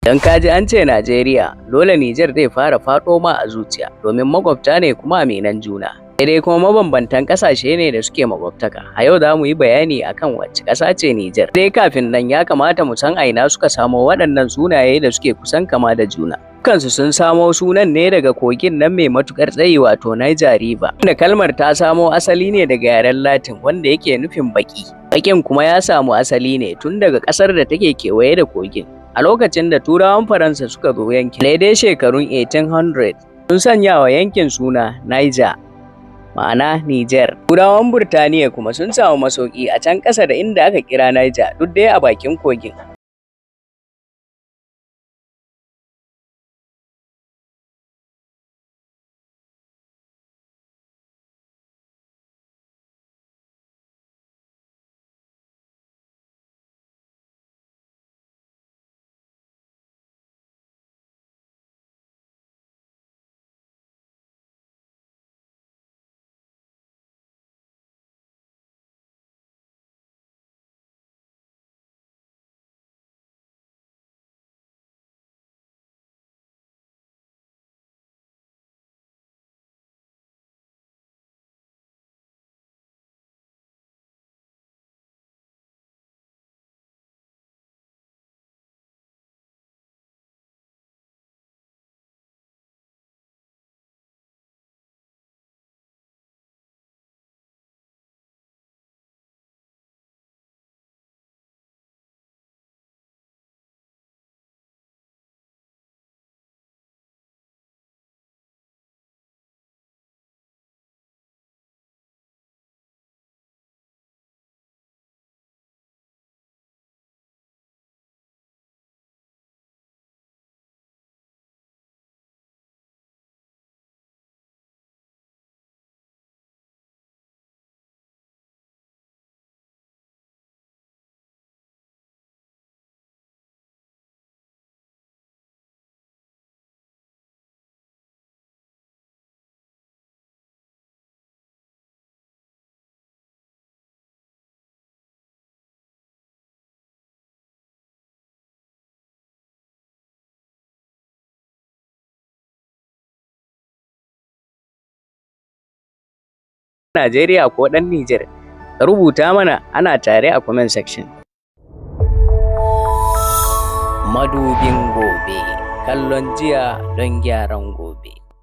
Don kaji an ce Najeriya, dole Niger zai fara faɗo ma a zuciya domin makwabta ne kuma aminan juna. Sai dai kuma mabambantan ƙasashe ne da suke makwabtaka. A yau za mu yi bayani akan wacce ƙasa ce Niger. Dai kafin nan ya kamata mu san a ina suka samo waɗannan sunaye da suke kusan kama da juna. Dukansu sun samo sunan ne daga kogin nan mai matuƙar tsayi wato Niger River. Wanda kalmar ta samo asali ne daga yaren Latin wanda yake nufin baƙi. Baƙin kuma ya samu asali ne tun daga ƙasar da take kewaye da kogin. A lokacin da Turawan Faransa suka zo yankin, daidai shekarun 1800, sun sanya wa yankin suna Niger, ma'ana Niger. Turawan Burtaniya kuma sun samu masauki a can ƙasa da inda aka kira Niger, duk dai a bakin kogin. Najeriya ko ɗan Niger? Ka rubuta mana ana tare a comment section. Madubin gobe, kallon jiya don gyaran gobe.